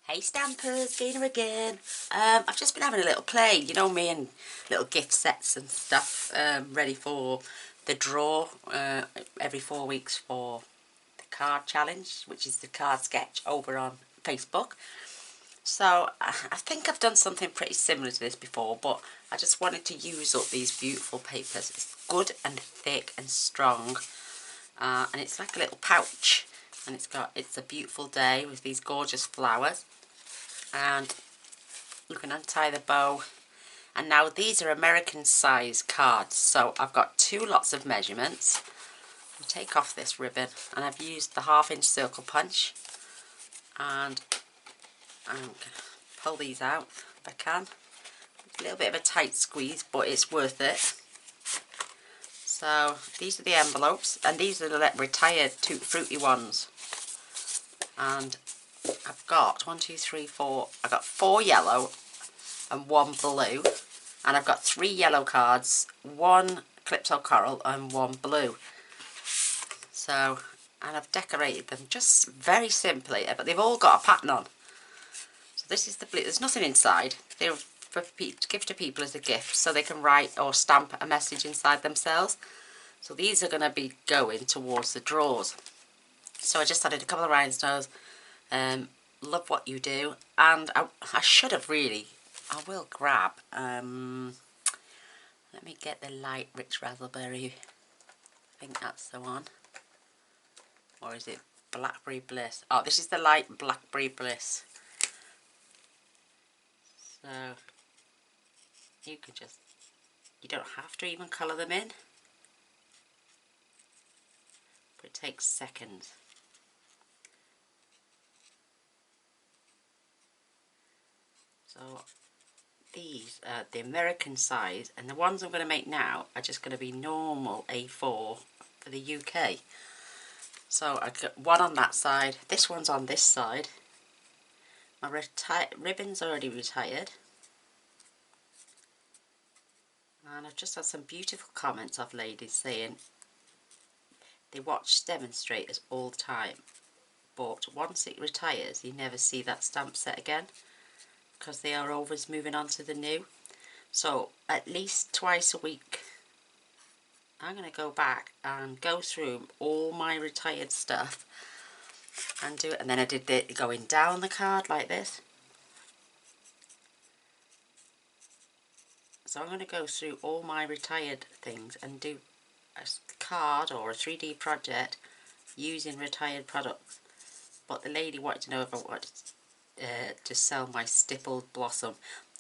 Hey Stampers, Gaynor again. I've just been having a little play, you know me, and little gift sets and stuff ready for the draw every 4 weeks for the card challenge, which is the card sketch over on Facebook. So I think I've done something pretty similar to this before, but I just wanted to use up these beautiful papers. It's good and thick and strong, and it's like a little pouch, and it's a beautiful day with these gorgeous flowers. And you can untie the bow, and now these are American size cards, so I've got 2 lots of measurements. I'll take off this ribbon, and I've used the 1/2 inch circle punch, and I'm going to pull these out if I can. A little bit of a tight squeeze, but it's worth it. So these are the envelopes, and these are the retired Tutti Frutti ones, and I've got 1, 2, 3, 4. I've got 4 yellow and 1 blue, and I've got 3 yellow cards, 1 Calypso Coral and 1 blue. So, and I've decorated them just very simply, but they've all got a pattern on. So this is the blue. There's nothing inside. They're to give to people as a gift, so they can write or stamp a message inside themselves. So these are going to be going towards the draws. So I just added a couple of rhinestones. Love what you do, and I should have really. I will grab. Let me get the light rich raspberry. I think that's the one. Or is it blackberry bliss? Oh, this is the light blackberry bliss. So you can just. You don't have to even colour them in, but it takes seconds. So these are the American size, and the ones I'm going to make now are just going to be normal A4 for the UK. So I've got one on that side, this one's on this side. My ribbon's already retired, and I've just had some beautiful comments of ladies saying they watch demonstrators all the time, but once it retires you never see that stamp set again, because they are always moving on to the new. So at least twice a week I'm going to go back and go through all my retired stuff and do it. And then I did it going down the card like this. So I'm going to go through all my retired things and do a card or a 3D project using retired products. But the lady wanted to know if I wanted to sell my stippled blossom.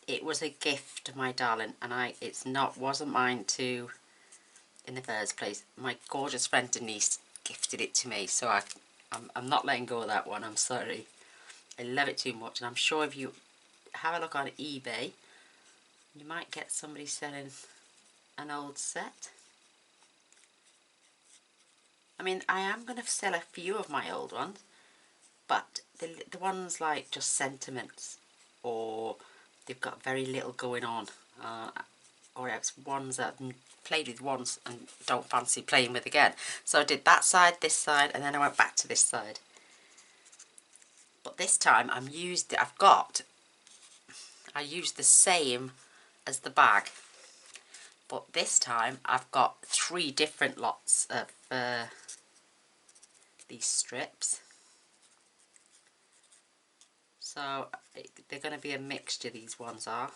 It was a gift, my darling, and wasn't mine to in the first place. My gorgeous friend Denise gifted it to me, so I'm not letting go of that one. I'm sorry. I love it too much, and I'm sure if you have a look on eBay, you might get somebody selling an old set. I mean, I am going to sell a few of my old ones, but the ones like just sentiments, or they've got very little going on, or else ones that I've played with once and don't fancy playing with again. So I did that side, this side, and then I went back to this side. But this time I used the same as the bag, but this time I've got 3 different lots of these strips. So they're going to be a mixture, these ones are.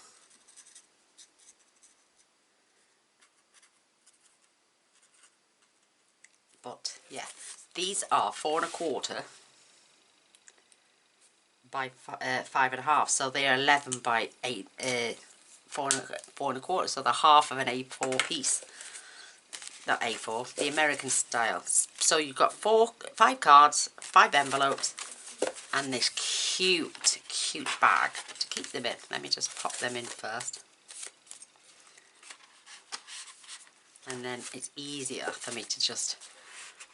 But yeah, these are 4 1/4 by 5 1/2, so they are 11 by 8, 4 1/4, so they're half of an A4 piece. Not A4, the American style. So you've got 5 cards, 5 envelopes, and this cute bag to keep them in. Let me just pop them in first, and then it's easier for me to just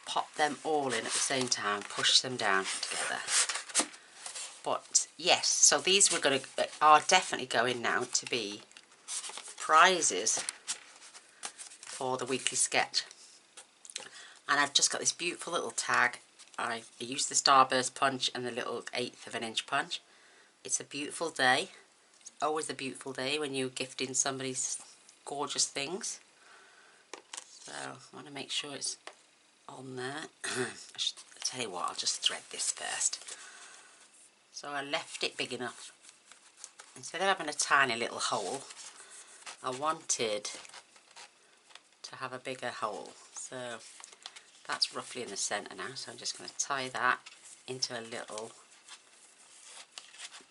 pop them all in at the same time, push them down together. But yes, so these are definitely going now to be prizes for the weekly sketch. And I've just got this beautiful little tag. I used the starburst punch and the little 1/8 of an inch punch. it's a beautiful day. It's always a beautiful day when you're gifting somebody's gorgeous things. So I want to make sure it's on there. I'll tell you what, I'll just thread this first. So I left it big enough. Instead of having a tiny little hole, I wanted to have a bigger hole. So that's roughly in the centre now. So I'm just going to tie that into a little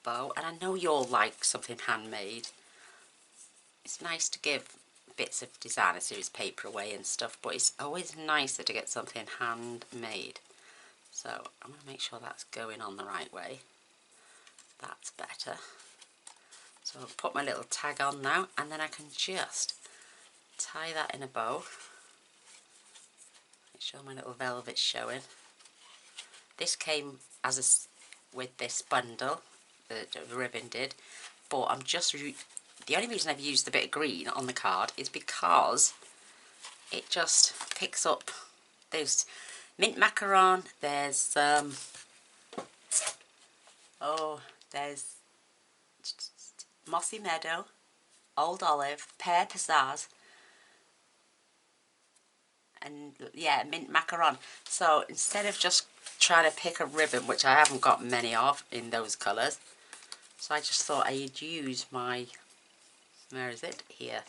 bow. And I know you'll like something handmade. It's nice to give bits of designer series paper away and stuff, but it's always nicer to get something handmade. So I'm going to make sure that's going on the right way. That's better. So I'll put my little tag on now, and then I can just tie that in a bow. Make sure my little velvet's showing. This came as with this bundle, the ribbon did, but I'm just, the only reason I've used the bit of green on the card is because it just picks up those mint macaron, there's there's mossy meadow, old olive, pear pizzazz, and yeah, mint macaron. So instead of just trying to pick a ribbon, which I haven't got many of in those colours, so I just thought I'd use my, where is it? Here.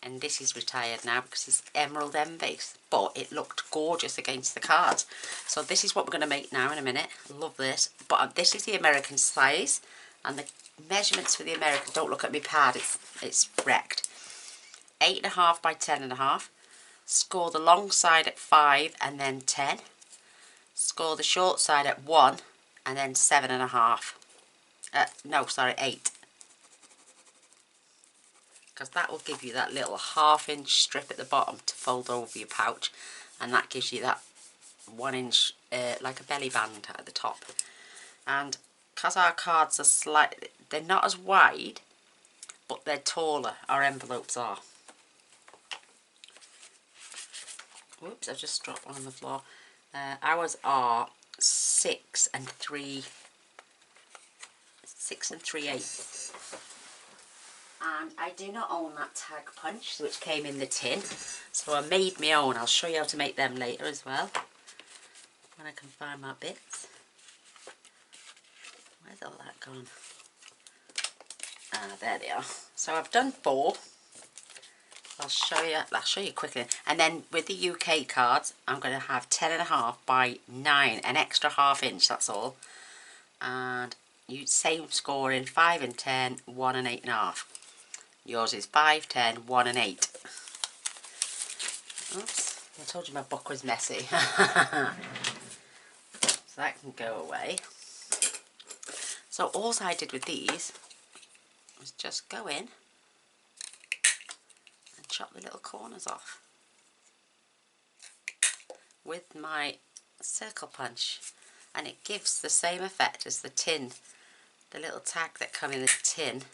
And this is retired now because it's Emerald Envy, but it looked gorgeous against the cards. So this is what we're going to make now in a minute. Love this. But this is the American size, and the measurements for the American, don't look at my pad, it's wrecked. 8.5 by 10.5. Score the long side at 5 and then 10. Score the short side at 1 and then 7.5. No, sorry, 8. Because that will give you that little 1/2 inch strip at the bottom to fold over your pouch, and that gives you that 1 inch like a belly band at the top. And because our cards are they're not as wide, but they're taller, our envelopes are. Whoops, I've just dropped one on the floor. Ours are 6 3/8. And I do not own that tag punch, which came in the tin, so I made my own. I'll show you how to make them later as well, when I can find my bits. Where's all that gone? Ah, there they are. So I've done 4. I'll show you quickly. And then with the UK cards, I'm going to have 10.5 by 9, an extra 1/2 inch, that's all. And you same scoring, 5 and 10, 1 and 8.5. Yours is 5, 10, 1 and 8. Oops, I told you my book was messy. So that can go away. So all I did with these was just go in and chop the little corners off with my circle punch, and it gives the same effect as the tin, the little tag that come in the tin.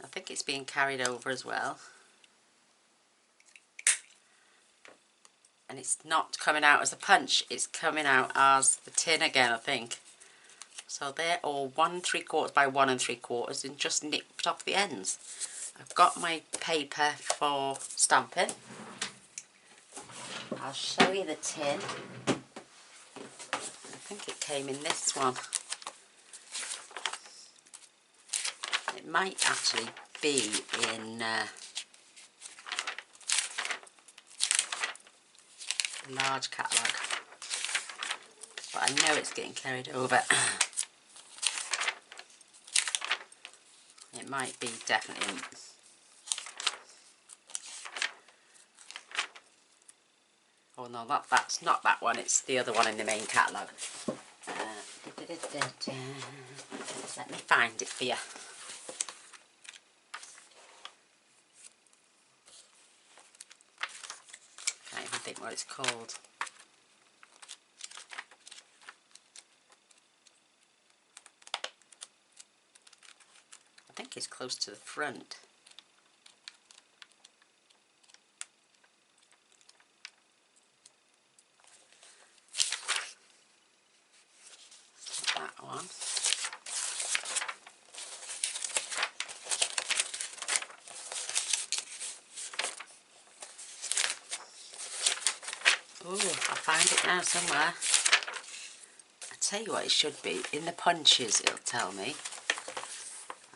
I think it's being carried over as well, and it's not coming out as a punch, it's coming out as the tin again, I think. So they're all 1 3/4 by 1 3/4 and just nipped off the ends. I've got my paper for stamping. I'll show you the tin. I think it came in this one. It might actually be in the large catalogue, but I know it's getting carried over. It might be definitely. Oh no, that's not that one, it's the other one in the main catalogue. Let me find it for you. Can't even think what it's called. I think it's close to the front. That one. Oh, I'll find it now somewhere. I tell you what it should be. In the punches it'll tell me.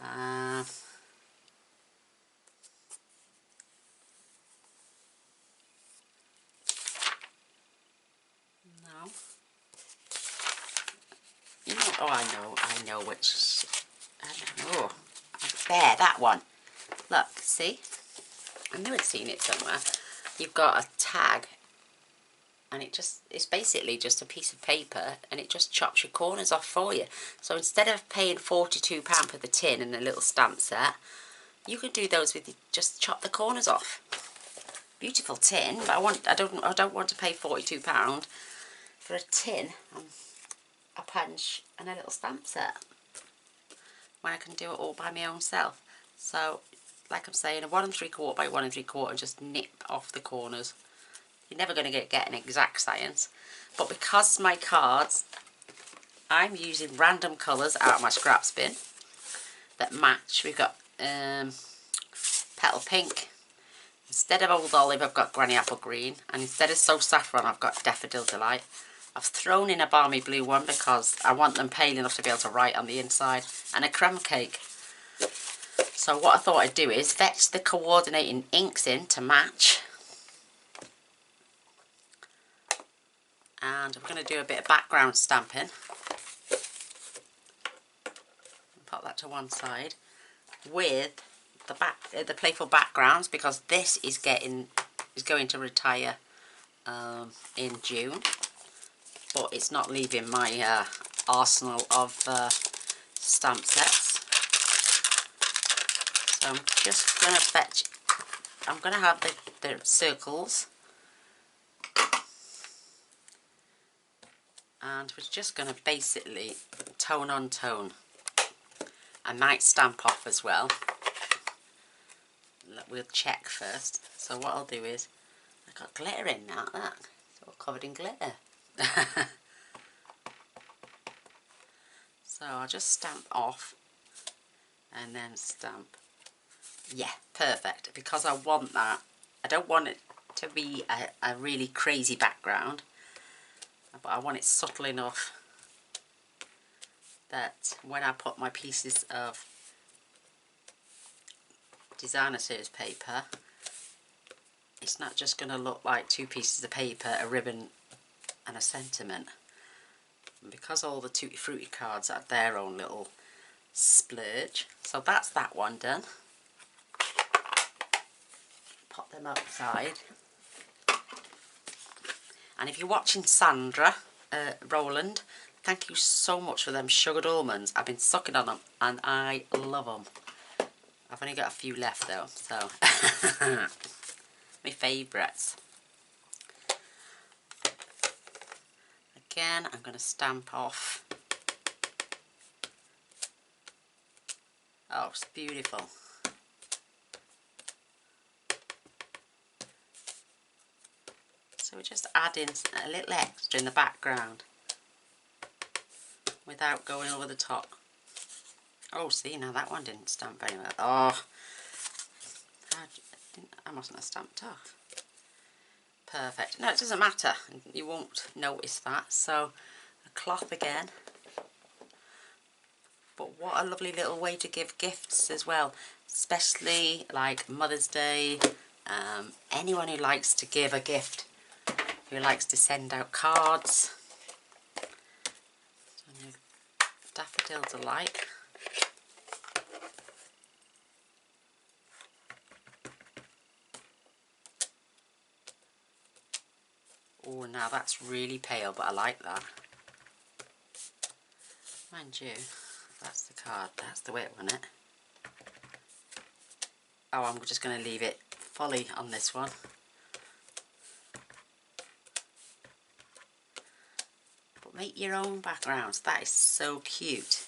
No. You know, oh, I know which. I don't know. There, that one. Look, see? I knew I'd seen it somewhere. You've got a tag, and it's basically just a piece of paper, and it just chops your corners off for you. So instead of paying £42 for the tin and a little stamp set, you can do those with just chop the corners off. Beautiful tin, but I don't want to pay £42 for a tin, a punch, and a little stamp set when I can do it all by my own self. So, like I'm saying, a 1 3/4 by 1 3/4, and just nip off the corners. You're never going to get an exact science, but because my cards, I'm using random colours out of my scraps bin that match. We've got petal pink. Instead of old olive, I've got granny apple green, and instead of so saffron, I've got daffodil delight. I've thrown in a balmy blue one because I want them pale enough to be able to write on the inside, and a crumb cake. So what I thought I'd do is fetch the coordinating inks in to match, and I'm going to do a bit of background stamping. Pop that to one side with the playful backgrounds, because this is going to retire in June, but it's not leaving my arsenal of stamp sets. So I'm just going to fetch, I'm going to have the circles, and we're just going to basically tone on tone. I might stamp off as well. We'll check first. So what I'll do is, I've got glitter in that, it's all covered in glitter. So I'll just stamp off and then stamp. Yeah, perfect, because I want that. I don't want it to be a really crazy background, but I want it subtle enough that when I put my pieces of designer series paper, it's not just going to look like two pieces of paper, a ribbon and a sentiment. And because all the Tutti Frutti cards have their own little splurge. So that's that one done. Pop them outside. And if you're watching Sandra Rowland, thank you so much for them sugared almonds. I've been sucking on them and I love them. I've only got a few left though, so my favourites. Again, I'm going to stamp off. Oh, it's beautiful. So we're just adding a little extra in the background without going over the top. Oh, see, now that one didn't stamp very well. Oh, I mustn't have stamped off. Perfect. No, it doesn't matter. You won't notice that. So, a cloth again. But what a lovely little way to give gifts as well. Especially like Mother's Day. Anyone who likes to give a gift. Who likes to send out cards. Daffodil Delight. Oh, now that's really pale, but I like that. Mind you, that's the card, that's the way it won it. Oh, I'm just going to leave it fully on this one. But make your own backgrounds, that is so cute.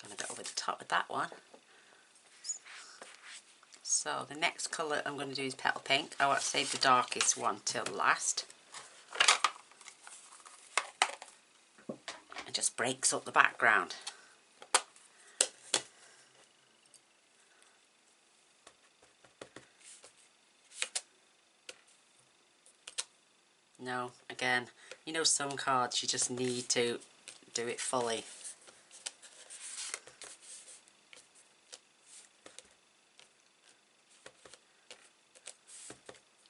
Going a bit over the top with that one. So the next colour I'm going to do is petal pink. I want to save the darkest one till last. It just breaks up the background. know, again, you know, some cards you just need to do it fully.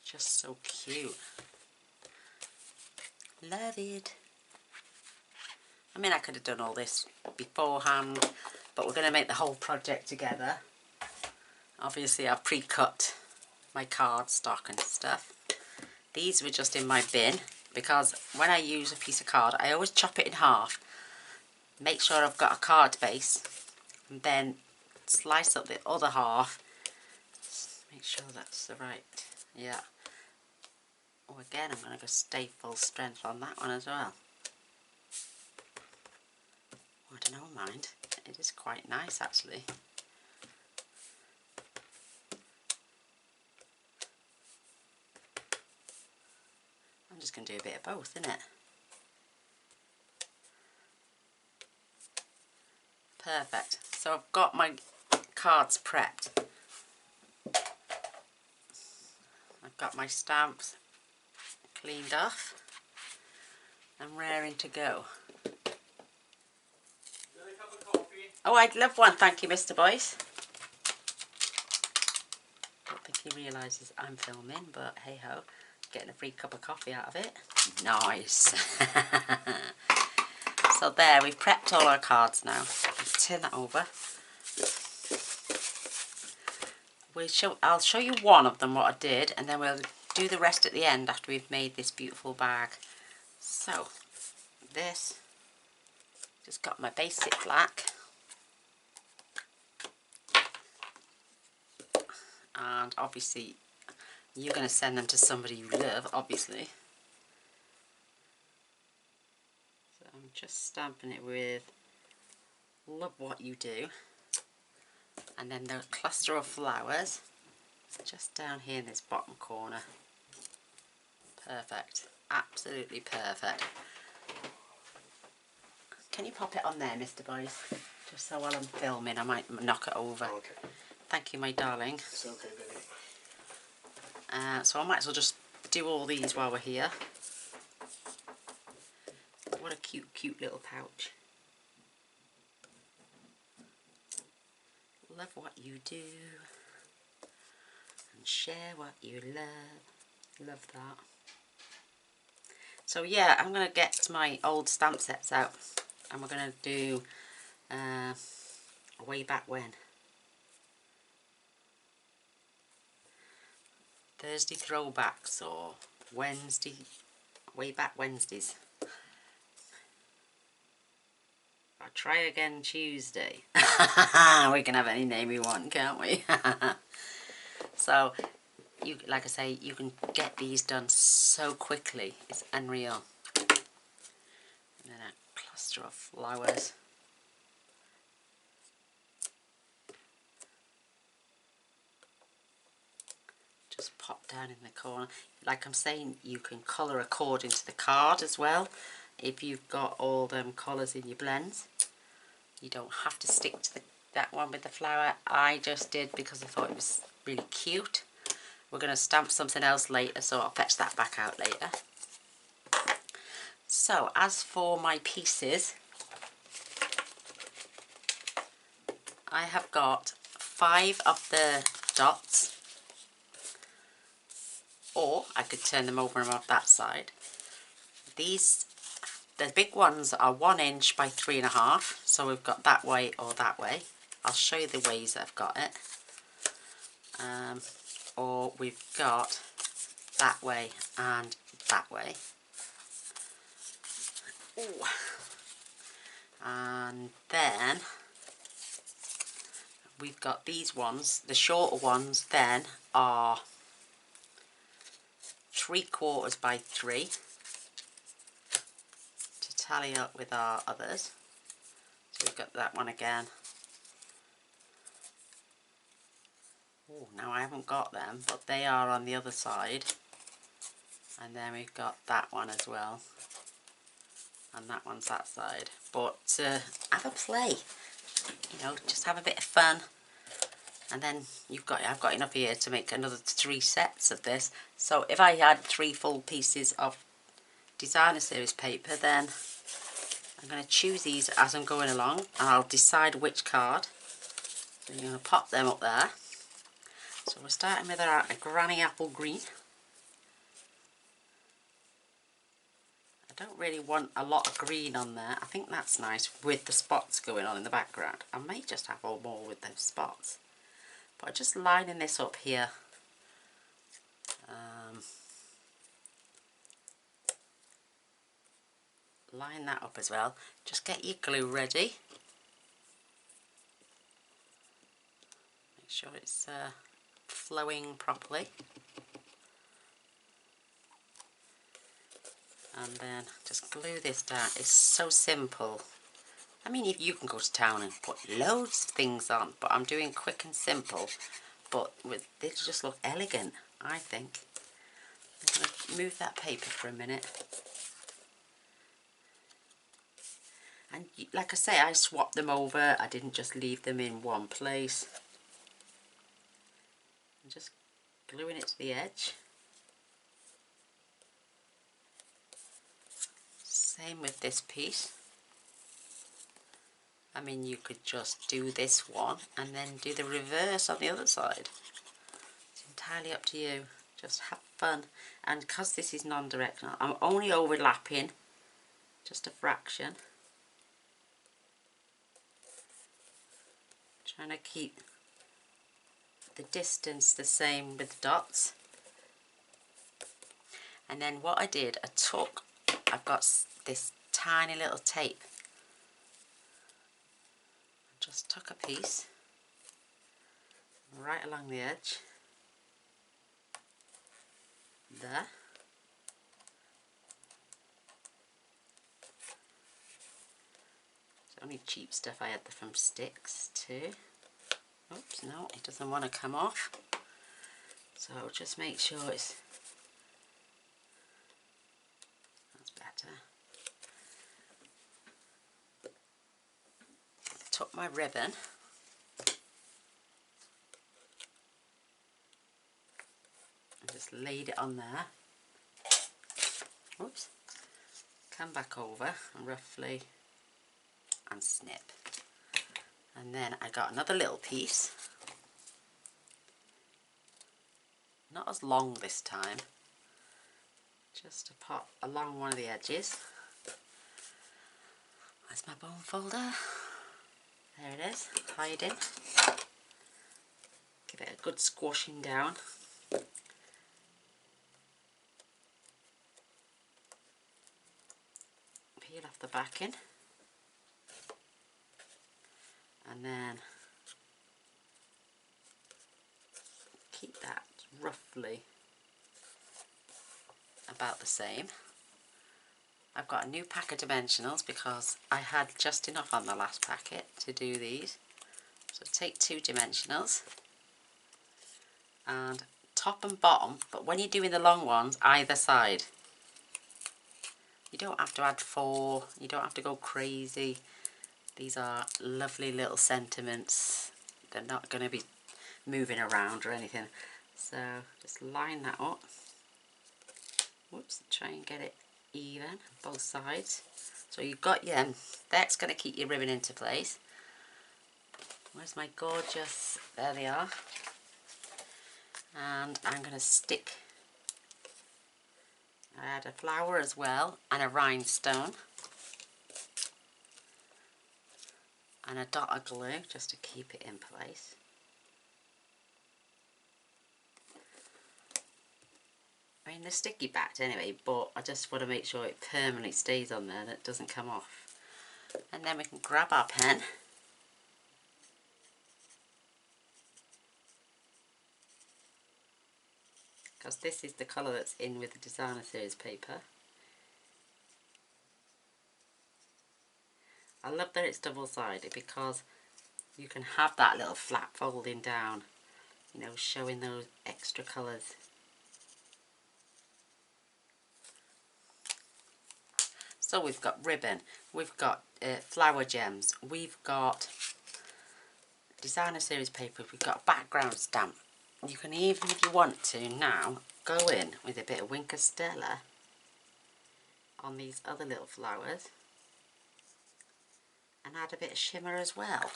Just so cute. Love it. I mean, I could have done all this beforehand, but we're going to make the whole project together. Obviously, I've pre-cut my cardstock and stuff. These were just in my bin, because when I use a piece of card, I always chop it in half. Make sure I've got a card base, and then slice up the other half. Just make sure that's the right, yeah. Oh, again, I'm going to go stay full strength on that one as well. Oh, I don't know, mind. It is quite nice, actually. I'm just going to do a bit of both, innit? Perfect. So I've got my cards prepped. I've got my stamps cleaned off. I'm raring to go. Oh, I'd love one, thank you, Mr. Boyce. Don't think he realises I'm filming, but hey ho, getting a free cup of coffee out of it. Nice. So there, we've prepped all our cards now. Let's turn that over. I'll show you one of them, what I did, and then we'll do the rest at the end after we've made this beautiful bag. So, this, just got my basic black. And obviously, you're going to send them to somebody you love, obviously. So I'm just stamping it with Love What You Do. And then the cluster of flowers, just down here in this bottom corner. Perfect. Absolutely perfect. Can you pop it on there, Mr. Boyce? Just so while I'm filming, I might knock it over. Okay. Thank you, my darling. It's okay, baby. So I might as well just do all these while we're here. What a cute, cute little pouch. Love what you do and share what you love. Love that. So yeah, I'm going to get my old stamp sets out and we're going to do Way Back When. Thursday throwbacks or Wednesday, Way Back Wednesdays. I'll try again Tuesday. We can have any name we want, can't we? So, like I say, you can get these done so quickly. It's unreal. And then a cluster of flowers. Just pop down in the corner. Like I'm saying, you can colour according to the card as well. If you've got all them colours in your blends, you don't have to stick to that one with the flower. I just did because I thought it was really cute. We're going to stamp something else later, so I'll fetch that back out later. So as for my pieces, I have got 5 of the dots, or I could turn them over and on that side. These, the big ones are 1 inch by 3.5, so we've got that way or that way. I'll show you the ways that I've got it. Or we've got that way and that way. Ooh. And then we've got these ones. The shorter ones then are 3/4 by 3 to tally up with our others. So we've got that one again. Oh, now I haven't got them, but they are on the other side. And then we've got that one as well. And that one's that side. But have a play, you know, just have a bit of fun. And then I've got enough here to make another 3 sets of this. So if I had 3 full pieces of designer series paper, then I'm going to choose these as I'm going along, and I'll decide which card. So you're going to pop them up there. So we're starting with our Granny Apple Green. I don't really want a lot of green on there. I think that's nice with the spots going on in the background. I may just have all more with the spots. But I'm just lining this up here. Line that up as well. Just get your glue ready. Make sure it's flowing properly. And then just glue this down. It's so simple. I mean, you can go to town and put loads of things on, but I'm doing quick and simple. But they just look elegant, I think. I'm going to move that paper for a minute. And like I say, I swapped them over. I didn't just leave them in one place. I'm just gluing it to the edge. Same with this piece. I mean, you could just do this one and then do the reverse on the other side. It's entirely up to you. Just have fun. And because this is non-directional, I'm only overlapping just a fraction. Trying to keep the distance the same with the dots. And then what I did, I've got this tiny little tape. I just took a piece right along the edge. There. It's only cheap stuff. I had from Sticks too. Oops, no, it doesn't want to come off. So just make sure that's better. Took my ribbon. And just laid it on there. Oops. Come back over and roughly and snip. And then I got another little piece. Not as long this time. Just to pop along one of the edges. That's my bone folder. There it is, hiding. Give it a good squashing down. Peel off the backing. And then keep that roughly about the same. I've got a new pack of dimensionals because I had just enough on the last packet to do these. So take 2 dimensionals and top and bottom, but when you're doing the long ones, either side. You don't have to add 4, you don't have to go crazy. These are lovely little sentiments. They're not going to be moving around or anything. So just line that up. Whoops, try and get it even, both sides. So you've got your, that's going to keep your ribbon into place. Where's my gorgeous, there they are. And I'm going to stick, I had a flower as well, and a rhinestone. And a dot of glue just to keep it in place. I mean, they're sticky backed anyway, but I just want to make sure it permanently stays on there, that it doesn't come off. And then we can grab our pen. Because this is the colour that's in with the designer series paper. I love that it's double-sided because you can have that little flap folding down, you know, showing those extra colours. So we've got ribbon, we've got flower gems, we've got designer series paper, we've got a background stamp. You can even, if you want to now, go in with a bit of Winker Stella on these other little flowers and add a bit of shimmer as well.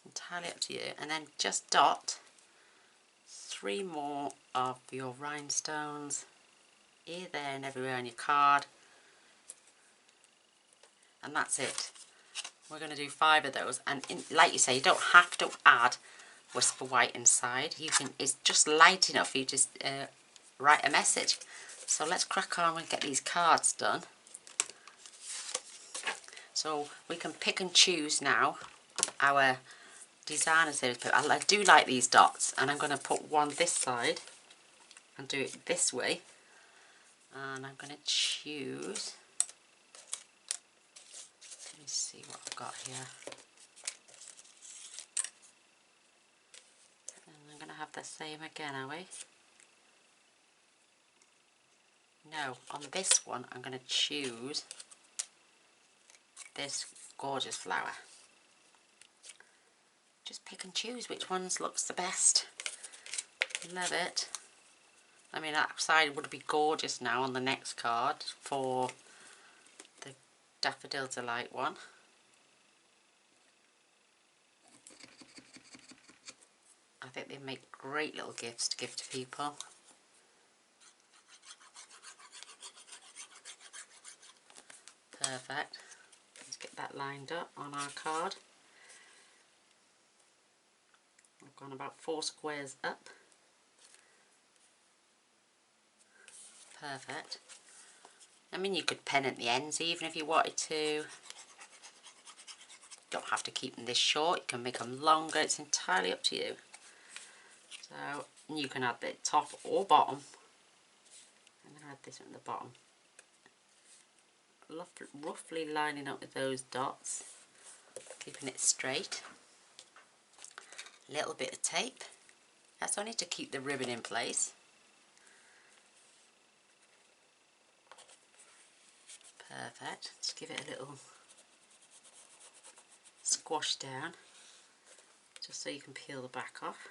Entirely up to you. And then just dot 3 more of your rhinestones here, there and everywhere on your card. And that's it. We're going to do 5 of those, and like you say, you don't have to add whisper white inside. You can, it's just light enough for you to write a message. So let's crack on and get these cards done. So we can pick and choose now our designers. I do like these dots, and I'm going to put one this side and do it this way. And I'm going to choose. Let me see what I've got here. And I'm going to have the same again, are we? No, on this one I'm going to choose this gorgeous flower. Just pick and choose which ones looks the best. Love it. I mean, that side would be gorgeous now on the next card for the Daffodil Delight one. I think they make great little gifts to give to people. Perfect. Let's get that lined up on our card. I've gone about 4 squares up. Perfect. I mean, you could pen at the ends even if you wanted to. Don't have to keep them this short. You can make them longer. It's entirely up to you. So you can add the top or bottom. I'm going to add this one at the bottom. Roughly lining up with those dots. Keeping it straight. A little bit of tape. That's only to keep the ribbon in place. Perfect. Just give it a little squash down, just so you can peel the back off.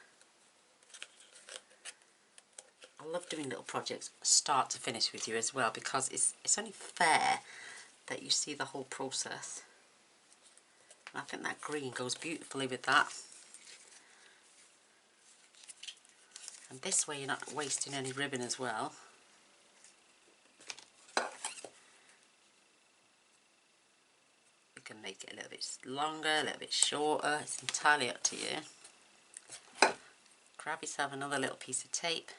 I love doing little projects start to finish with you as well, because it's only fair that you see the whole process. And I think that green goes beautifully with that. And this way you're not wasting any ribbon as well. You can make it a little bit longer, a little bit shorter. It's entirely up to you. Grab yourself another little piece of tape.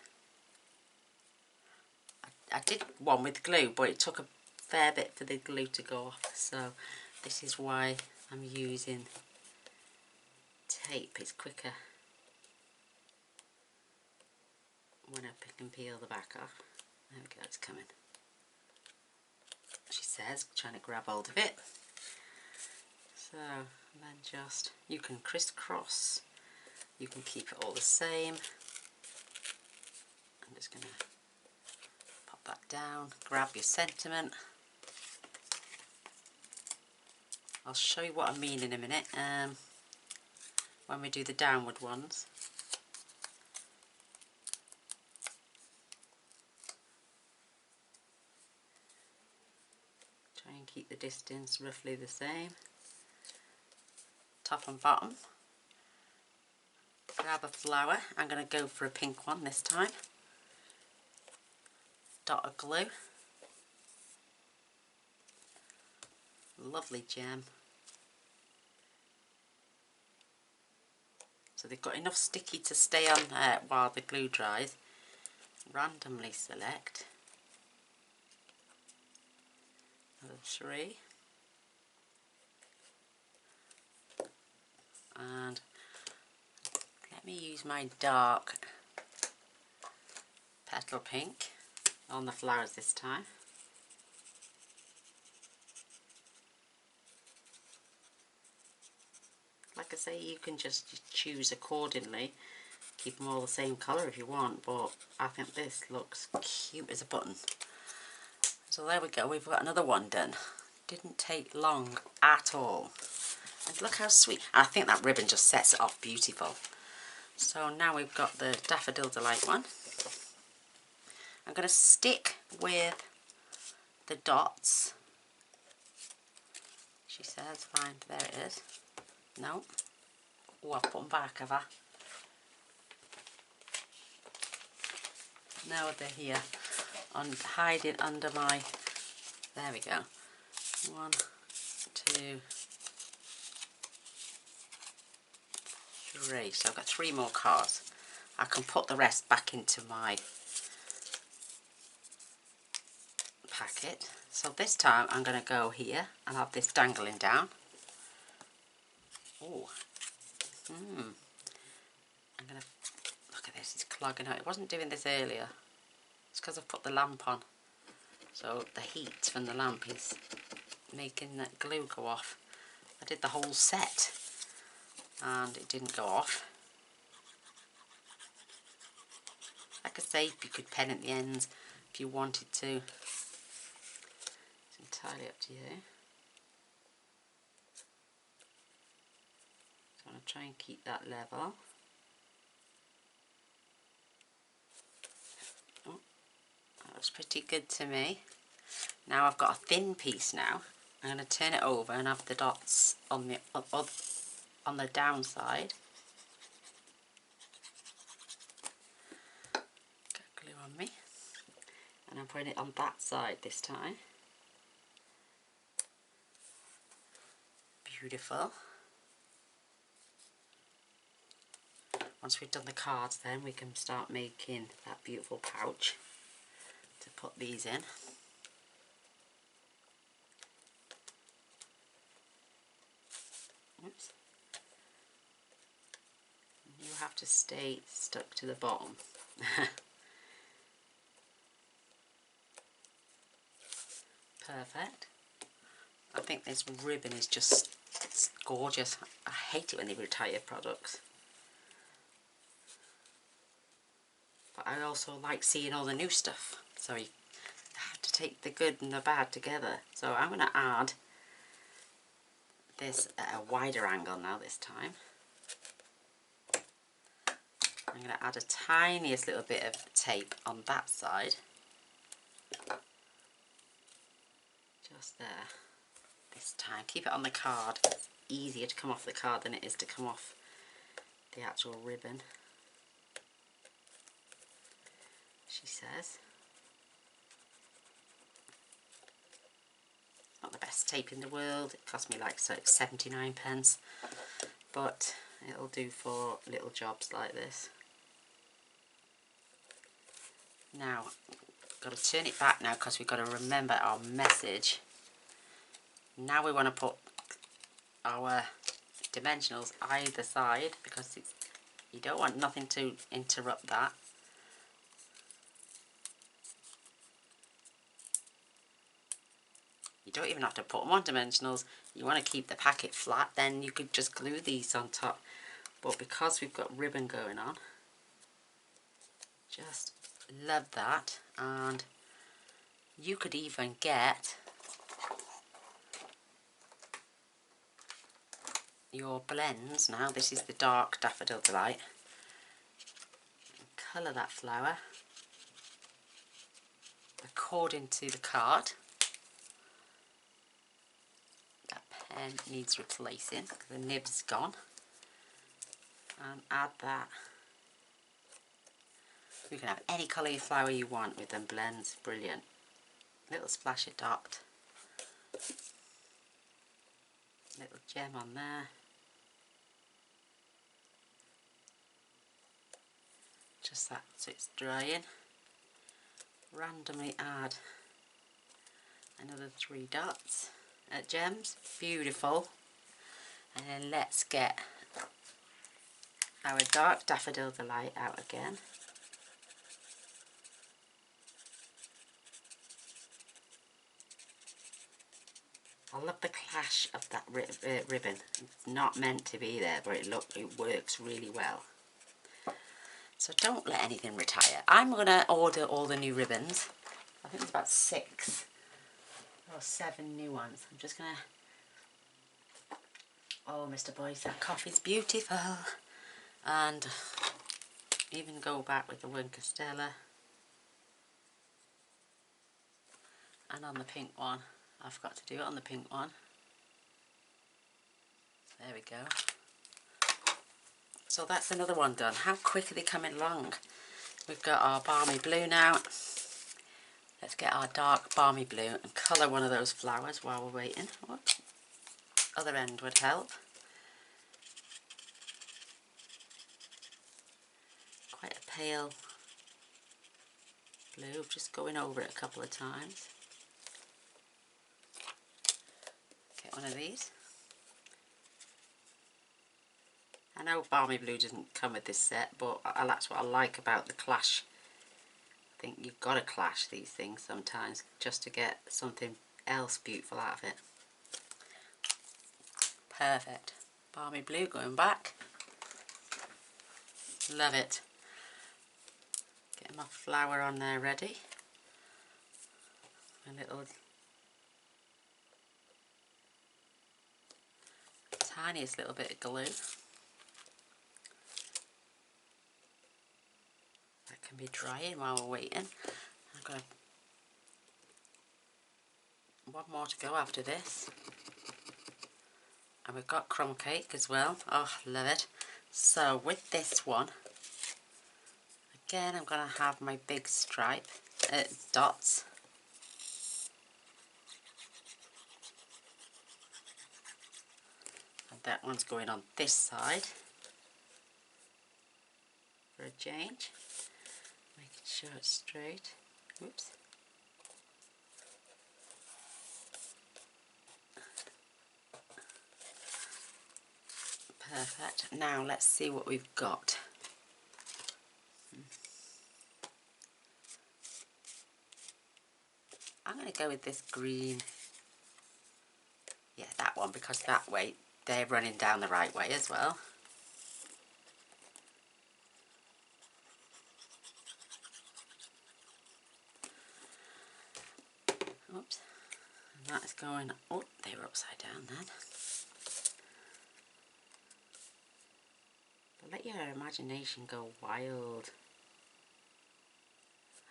I did one with glue, but it took a fair bit for the glue to go off. So this is why I'm using tape. It's quicker when I pick and peel the back off. There we go, it's coming. She says, trying to grab hold of it. So, and then just, you can crisscross, you can keep it all the same. I'm just going to pop that down, grab your sentiment. I'll show you what I mean in a minute when we do the downward ones. Try and keep the distance roughly the same. Top and bottom. Grab a flower. I'm going to go for a pink one this time. Dot of glue. Lovely gem. So they've got enough sticky to stay on there while the glue dries. Randomly select. Another 3. And let me use my dark petal pink on the flowers this time. Like I say, you can just choose accordingly, keep them all the same colour if you want, but I think this looks cute as a button. So there we go, we've got another one done. Didn't take long at all. And look how sweet. And I think that ribbon just sets it off beautiful. So now we've got the Daffodil Delight one. I'm going to stick with the dots. She says, fine, there it is. No. Oh, I've put them back, have I? No, they're here. Hiding under my... There we go. 1, 2, 3. So I've got 3 more cards. I can put the rest back into my packet. So this time I'm going to go here and have this dangling down. Oh. I'm going to... Look at this, it's clogging out. It wasn't doing this earlier. It's because I've put the lamp on. So the heat from the lamp is making that glue go off. I did the whole set and it didn't go off. Like I say, you could pen at the ends if you wanted to. It's entirely up to you. So I'm going to try and keep that level. Oh, that looks pretty good to me. Now I've got a thin piece now. I'm going to turn it over and have the dots on the downside. Got glue on me. And I'm putting it on that side this time. Beautiful. Once we've done the cards then we can start making that beautiful pouch to put these in. Oops. You have to stay stuck to the bottom. Perfect. I think this ribbon is just gorgeous. I hate it when they retire products. But I also like seeing all the new stuff. So you have to take the good and the bad together. So I'm going to add this at a wider angle now this time. I'm going to add a tiniest little bit of tape on that side. Just there. This time. Keep it on the card. It's easier to come off the card than it is to come off the actual ribbon. She says. Not the best tape in the world. It cost me like 79p, but it'll do for little jobs like this. Now, got to turn it back now because we've got to remember our message. Now we want to put our dimensionals either side because you don't want nothing to interrupt that. You don't even have to put them on dimensionals. You want to keep the packet flat, then you could just glue these on top. But because we've got ribbon going on, just love that. And you could even get your blends. Now this is the dark Daffodil Delight. Colour that flower according to the card. Pen needs replacing because the nib's gone, and add that. You can have any colour flower you want with them blends. Brilliant. Little splash of dot, little gem on there, just that so it's drying. Randomly add another 3 dots. Gems, beautiful. And then let's get our dark Daffodil Delight out again. I love the clash of that ribbon. It's not meant to be there, but it works really well. So don't let anything retire. I'm going to order all the new ribbons. I think there's about 6 or 7 new ones. I'm just going to... Oh, Mr. Boyce, that coffee's beautiful. And even go back with the Wink Stella. And on the pink one, I forgot to do it on the pink one. There we go. So that's another one done. How quick are they coming along? We've got our balmy blue now. Let's get our dark balmy blue and colour one of those flowers while we're waiting. Whoops. Other end would help. Quite a pale blue, just going over it a couple of times. Get one of these. I know balmy blue doesn't come with this set, but that's what I like about the clash. I think you've got to clash these things sometimes just to get something else beautiful out of it. Perfect. Balmy blue going back. Love it. Getting my flower on there ready. A little tiniest little bit of glue. That can be drying while we're waiting. I've got one more to go after this. And we've got crumb cake as well. Oh, love it. So with this one, again I'm going to have my big stripe dots. And that one's going on this side for a change. Making sure it's straight. Oops. Perfect. Now let's see what we've got. I'm going to go with this green. Yeah, that one, because that way they're running down the right way as well. Oops. And that is going, oh, they were upside down then. But let your imagination go wild.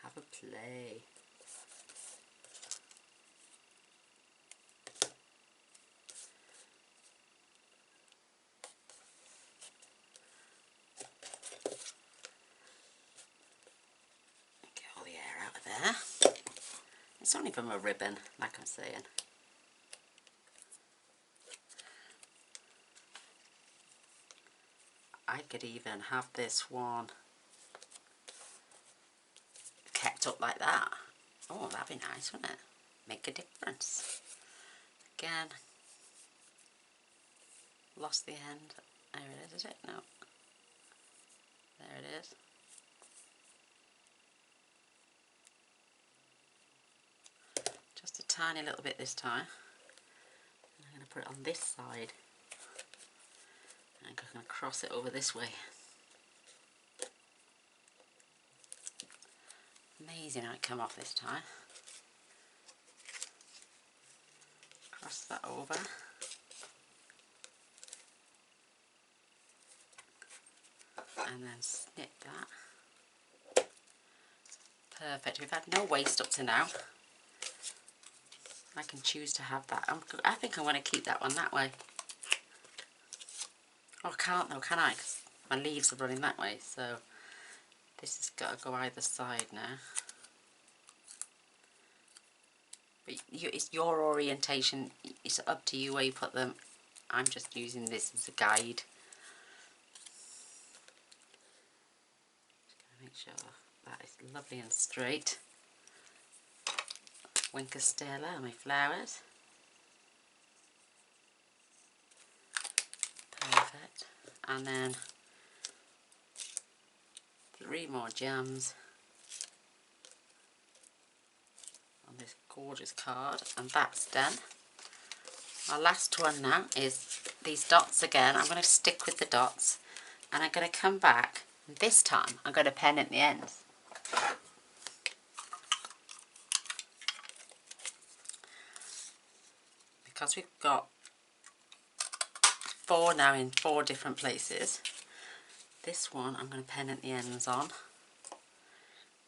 Have a play. Get all the air out of there. It's only from a ribbon, like I'm saying. I could even have this one kept up like that. Oh, that'd be nice, wouldn't it? Make a difference. Again, lost the end. There it is it? No. There it is. Just a tiny little bit this time. And I'm going to put it on this side. And I'm going to cross it over this way. Amazing how it come off this time. Cross that over. And then snip that. Perfect. We've had no waste up to now. I can choose to have that. I think I want to keep that one that way. Oh, I can't though, can I? 'Cause my leaves are running that way, so this has got to go either side now. But it's your orientation. It's up to you where you put them. I'm just using this as a guide. Just make sure that is lovely and straight. Winker Stella and my flowers. Perfect. And then 3 more gems on this gorgeous card, and that's done. Our last one now is these dots again. I'm going to stick with the dots, and I'm going to come back, and this time I'm going to pen at the ends. Because we've got 4 now in 4 different places, this one I'm going to pen at the ends on,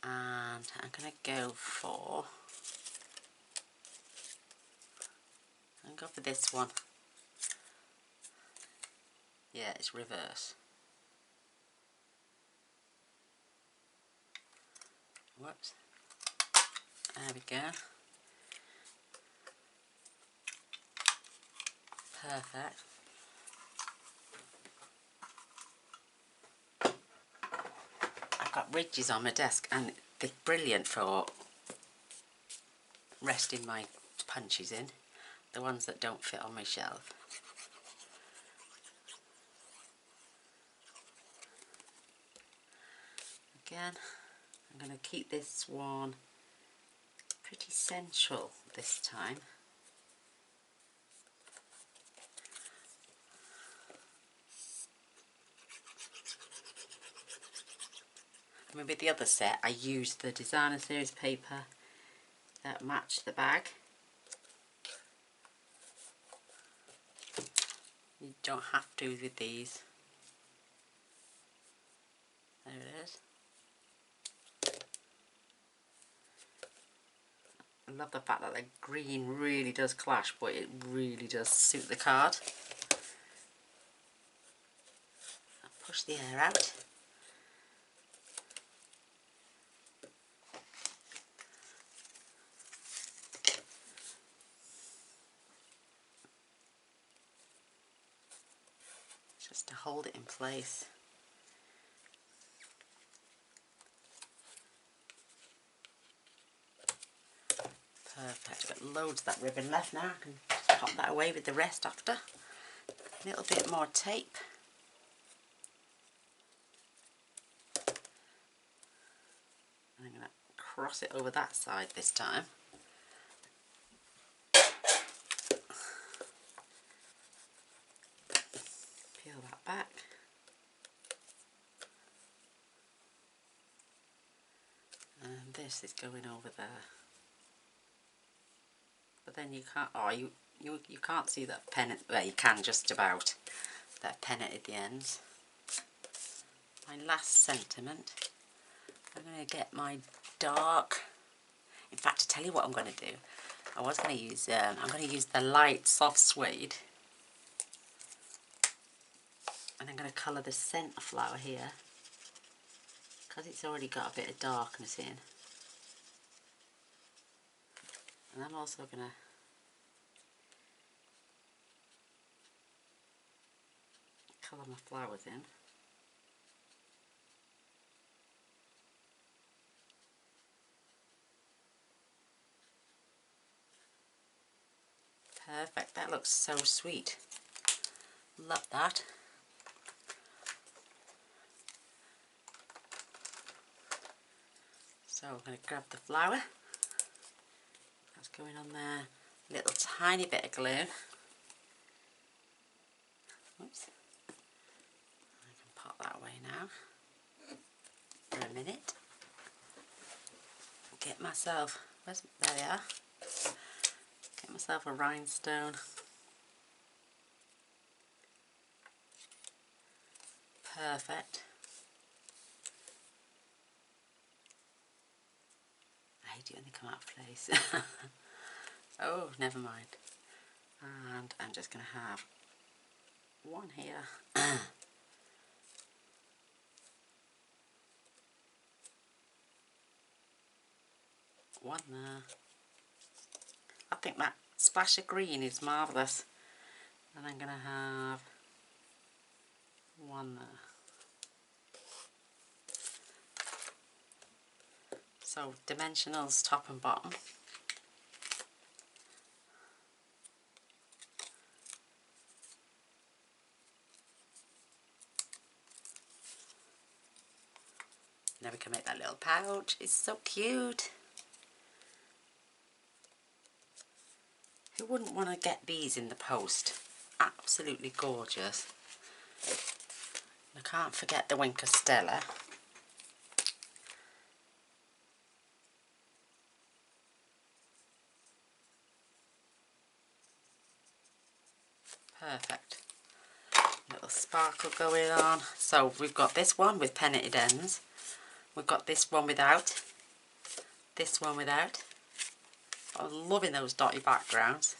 and I'm going to go for go for this one. Yeah, it's reverse. Whoops. There we go. Perfect. I've got ridges on my desk and they're brilliant for resting my punches in. The ones that don't fit on my shelf. Again, I'm going to keep this one pretty central this time. I mean, with the other set, I used the designer series paper that matched the bag. You don't have to with these. There it is. I love the fact that the green really does clash, but it really does suit the card. I'll push the air out. Just to hold it in place. Perfect. I've got loads of that ribbon left now. I can pop that away with the rest after. A little bit more tape. I'm going to cross it over that side this time. Peel that back. And this is going over there. But then you can't, oh, you can't see that pen, well, you can just about, that pen at the ends. My last sentiment, I'm going to get my dark, in fact, to tell you what I'm going to do, I was going to use, I'm going to use the light soft suede, and I'm going to colour the centre flower here, because it's already got a bit of darkness in. And I'm also going to colour my flowers in. Perfect, that looks so sweet. Love that. So I'm going to grab the flower. That's going on there. A little tiny bit of glue. Oops. I can pop that away now. For a minute. Get myself, there they are. Get myself a rhinestone. Perfect. I hate it when they come out of place. Oh, never mind. And I'm just going to have one here. One there. I think that splash of green is marvellous. And I'm going to have one there. So dimensionals top and bottom. Now we can make that little pouch. It's so cute. Who wouldn't want to get these in the post? Absolutely gorgeous. I can't forget the Winker Stella. Perfect. Little sparkle going on. So we've got this one with penneted ends. We've got this one without. This one without. I'm loving those dotty backgrounds.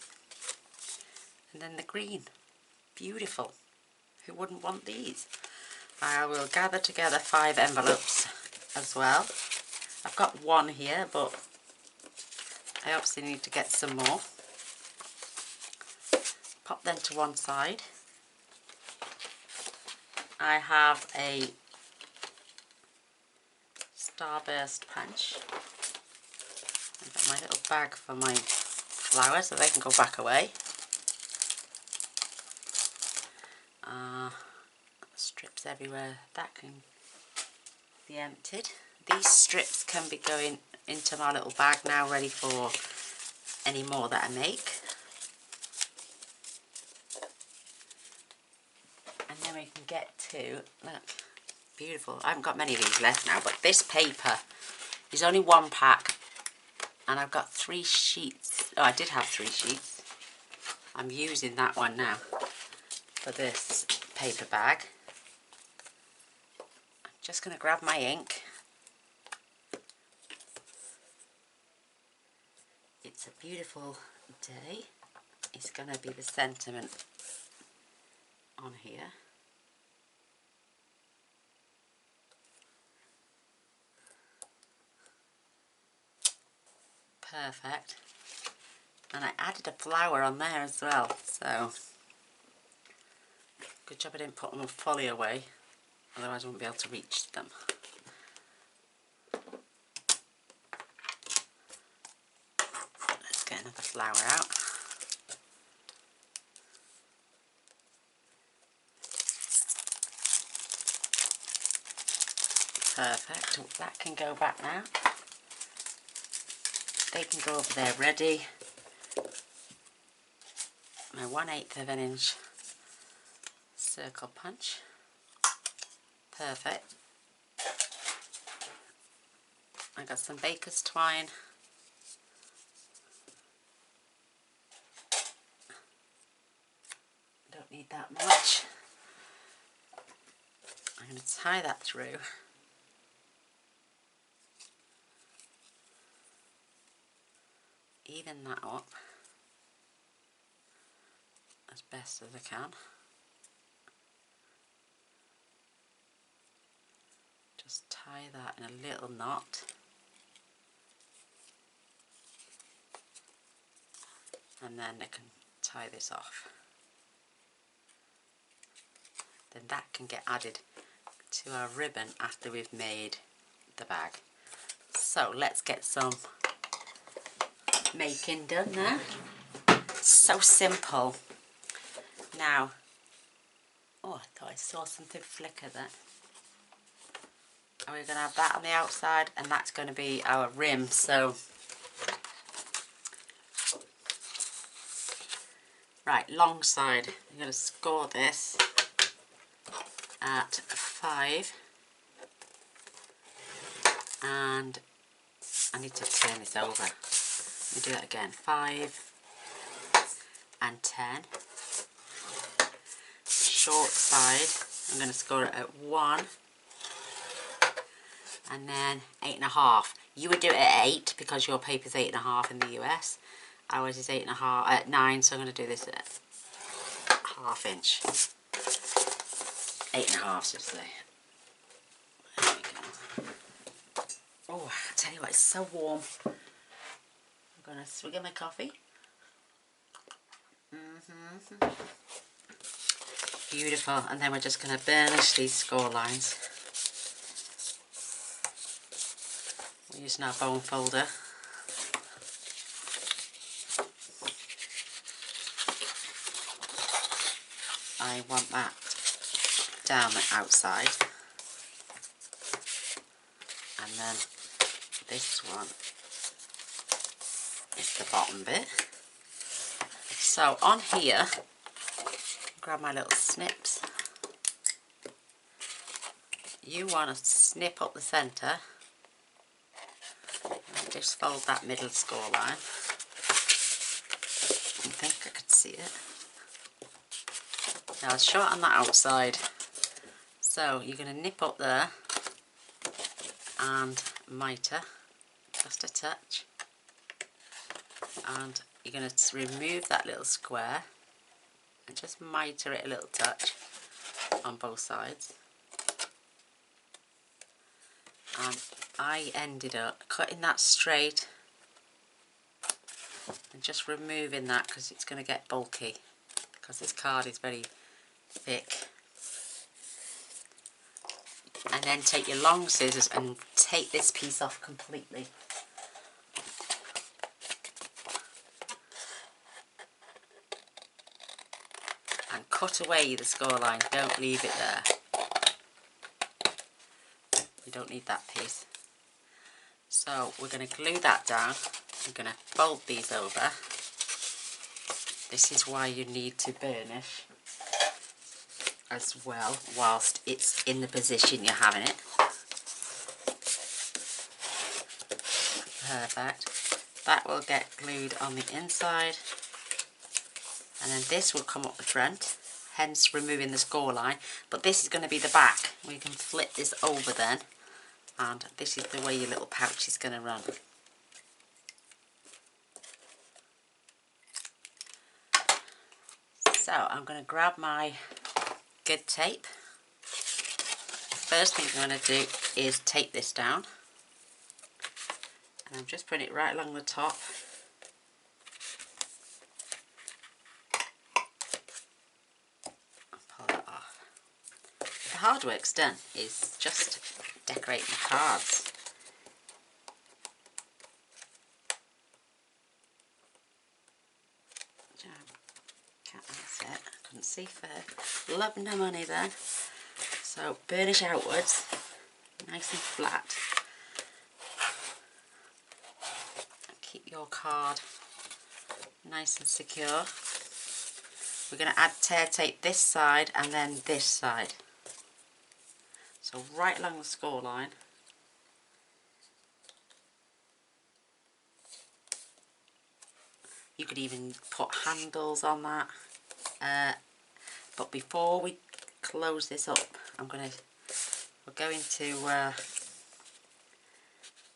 And then the green. Beautiful. Who wouldn't want these? I will gather together 5 envelopes as well. I've got one here, but I obviously need to get some more. Pop them to one side. I have a Starburst punch. I've got my little bag for my flowers so they can go back away. Strips everywhere, that can be emptied. These strips can be going into my little bag now, ready for any more that I make. And then we can get to, look, beautiful. I haven't got many of these left now, but this paper is only 1 pack, and I've got 3 sheets. Oh, I did have 3 sheets. I'm using that one now for this paper bag. I'm just going to grab my ink. It's a beautiful day. It's going to be the sentiment on here. Perfect. And I added a flower on there as well, so good job I didn't put them fully away, otherwise I wouldn't be able to reach them. Let's get another flower out. Perfect. Oh, that can go back now. They can go over there ready. My 1/8 of an inch circle punch. Perfect. I got some baker's twine. Don't need that much. I'm going to tie that through. Even that up as best as I can. Just tie that in a little knot. And then I can tie this off. Then that can get added to our ribbon after we've made the bag. So let's get some making done now. So simple. Now, oh, I thought I saw something flicker there. And we're going to have that on the outside, and that's going to be our rim. So, right, long side. I'm going to score this at 5, and I need to turn this over. Let me do that again. 5 and 10. Short side, I'm going to score it at 1, and then 8.5. You would do it at 8 because your paper's 8.5 in the US. Ours is 8.5 at 9, so I'm going to do this at 1/2 inch. 8.5, should I say. There we go. Oh, I tell you what, it's so warm. I'm going to swig in my coffee. Beautiful, and then we're just going to burnish these score lines. We're using our bone folder. I want that down the outside, and then this one is the bottom bit. So on here, grab my little snips. You want to snip up the centre. Just fold that middle score line. I think I could see it. Now it's short on the outside. So you're going to nip up there and mitre, just a touch. And you're going to remove that little square. and just mitre it a little touch on both sides. And I ended up cutting that straight and just removing that because it's going to get bulky, because this card is very thick. And then take your long scissors and take this piece off completely. And cut away the score line, don't leave it there. You don't need that piece. So we're going to glue that down. We're going to fold these over. This is why you need to burnish as well whilst it's in the position you're having it. Perfect. That will get glued on the inside, and then this will come up the front, hence removing the score line. But this is going to be the back. We can flip this over then, and this is the way your little pouch is going to run. So I'm going to grab my good tape. The first thing I'm going to do is tape this down, and I'm just putting it right along the top. And pull it off. The hard work's done, is just decorating the cards. That's it. I couldn't see for love no money then. So burnish outwards, nice and flat. And keep your card nice and secure. We're going to add tear tape this side and then this side. So right along the score line. You could even put handles on that. But before we close this up, we're going to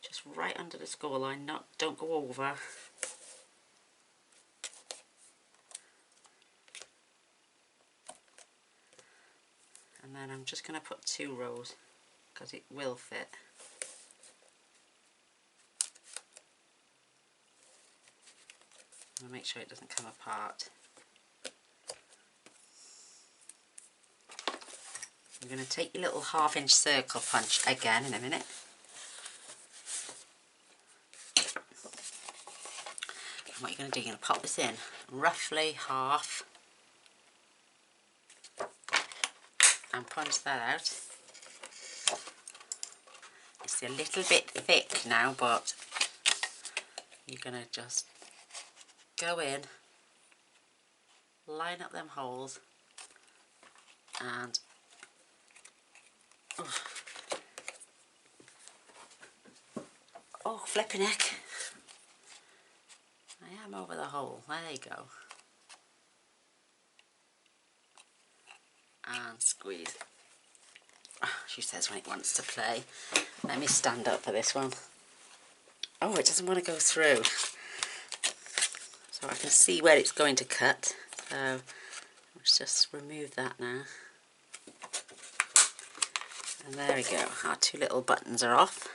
just right under the score line. Don't go over. And then I'm just going to put 2 rows because it will fit. I'll make sure it doesn't come apart. You're going to take your little 1/2 inch circle punch again in a minute. And what you're going to do, you're going to pop this in roughly half and punch that out. It's a little bit thick now, but you're going to just go in, line up them holes, and oh, flipping heck, I am over the hole. There you go. And squeeze. She says when it wants to play. Let me stand up for this one. Oh, it doesn't want to go through. So I can see where it's going to cut. So let's just remove that now. And there we go. Our 2 little buttons are off.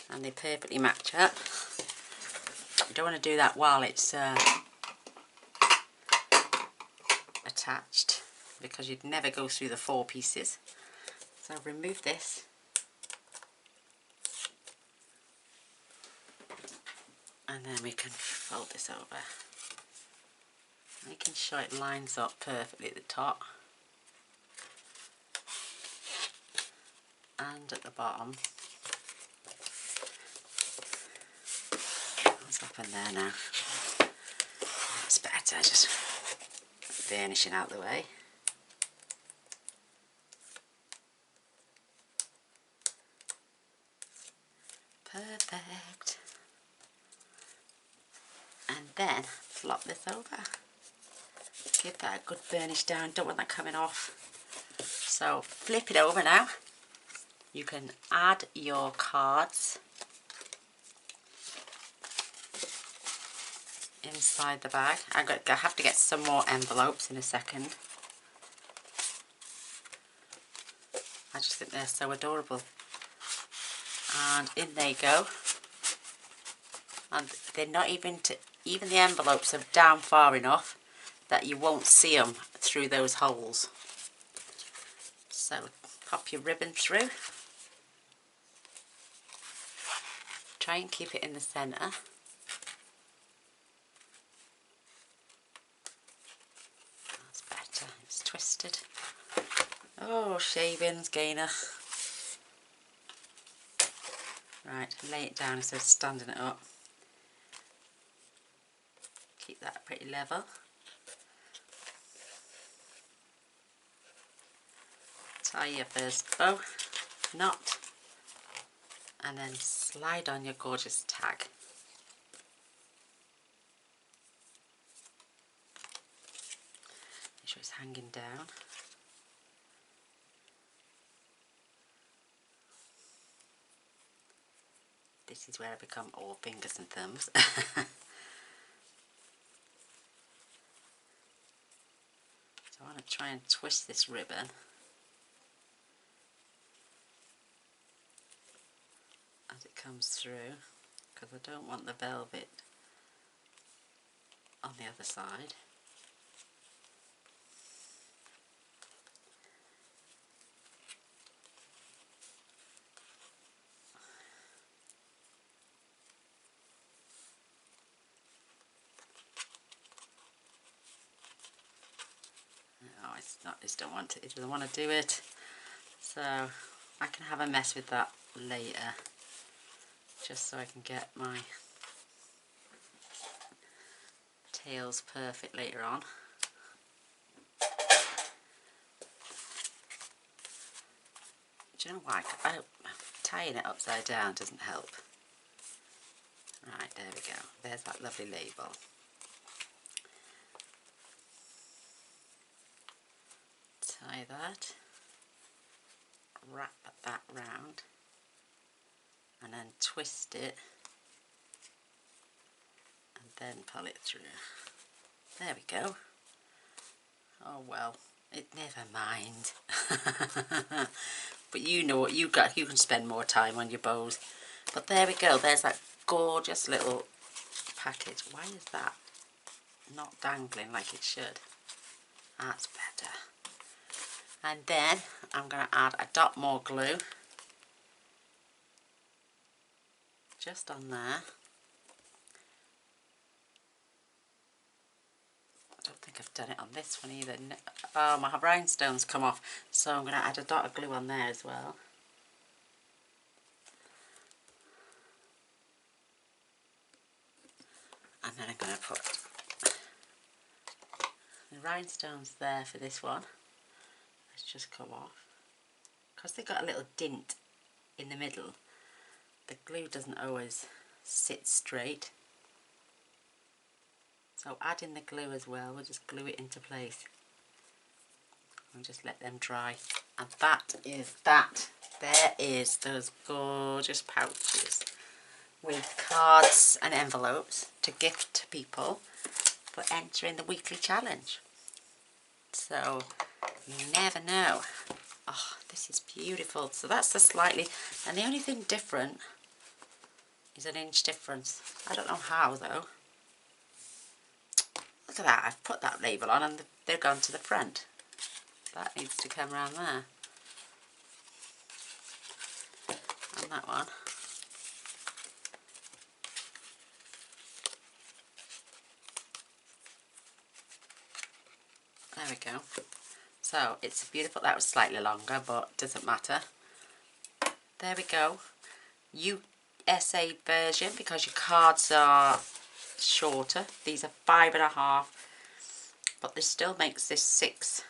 And they perfectly match up. You don't want to do that while it's attached, because you'd never go through the 4 pieces. So remove this. And then we can fold this over, making sure it lines up perfectly at the top and at the bottom. What's happened there now? That's better, just burnishing out the way. Perfect. And then flop this over. Give that a good burnish down, don't want that coming off. So flip it over now. You can add your cards inside the bag. I have to get some more envelopes in a second. I just think they're so adorable. And in they go. And they're not even even the envelopes are down far enough that you won't see them through those holes. So pop your ribbon through. Try and keep it in the centre. That's better. It's twisted. Oh, shavings, Gaynor. Right, lay it down instead of standing it up. Keep that pretty level. Tie your first bow knot and then slide on your gorgeous tag. Make sure it's hanging down. This is where I become all fingers and thumbs. So I want to try and twist this ribbon as it comes through, because I don't want the velvet on the other side. Oh, it's not, it doesn't want to do it. So I can have a mess with that later, just so I can get my tails perfect later on. Do you know why? Tying it upside down doesn't help. Right, there we go. There's that lovely label. Tie that, wrap that round, and then twist it, and then pull it through. There we go. Oh well, never mind. But you know what you got. You can spend more time on your bows. But there we go. There's that gorgeous little package. Why is that not dangling like it should? That's better. And then I'm going to add a dot more glue just on there. I don't think I've done it on this one either. Oh, my rhinestones come off, so I'm going to add a dot of glue on there as well. And then I'm going to put the rhinestones there for this one. Let's just come off. Because they've got a little dint in the middle, the glue doesn't always sit straight. So add in the glue as well. We'll just glue it into place. And just let them dry. And that is that. There is those gorgeous pouches with cards and envelopes to gift to people for entering the weekly challenge. So you never know. Oh, this is beautiful. So that's the slightly, and the only thing different is an inch difference. I don't know how though. Look at that, I've put that label on and they're gone to the front. That needs to come around there. And that one. There we go. So it's beautiful. That was slightly longer, but doesn't matter. There we go. USA version, because your cards are shorter. These are 5.5, but this still makes this 6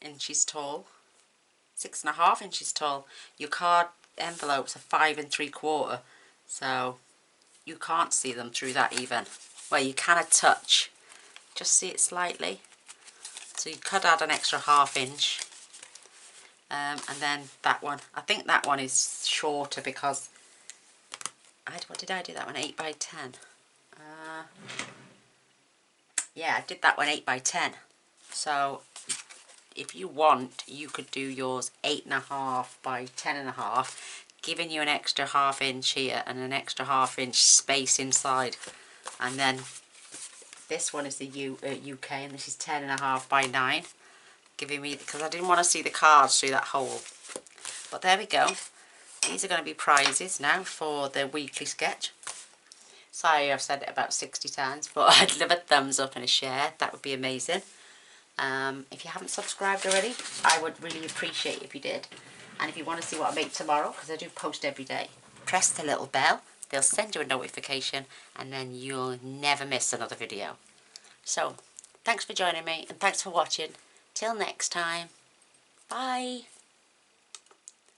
inches tall. 6.5 inches tall. Your card envelopes are 5 3/4, so you can't see them through that even. Well, you can a touch. Just see it slightly. So you could add an extra 1/2 inch. And then that one. I think that one is shorter because what did I do that one? 8 by 10. Yeah, I did that one 8 by 10. So if you want, you could do yours 8.5 by 10.5, giving you an extra ½ inch here and an extra ½ inch space inside. And then this one is the UK, and this is 10.5 by 9, giving me, because I didn't want to see the cards through that hole. But there we go. These are going to be prizes now for the weekly sketch. Sorry, I've said it about 60 times, but I'd love a thumbs up and a share. That would be amazing. If you haven't subscribed already, I would really appreciate if you did. And if you want to see what I make tomorrow, because I do post every day, press the little bell. They'll send you a notification, and then you'll never miss another video. So, thanks for joining me, and thanks for watching. Till next time. Bye.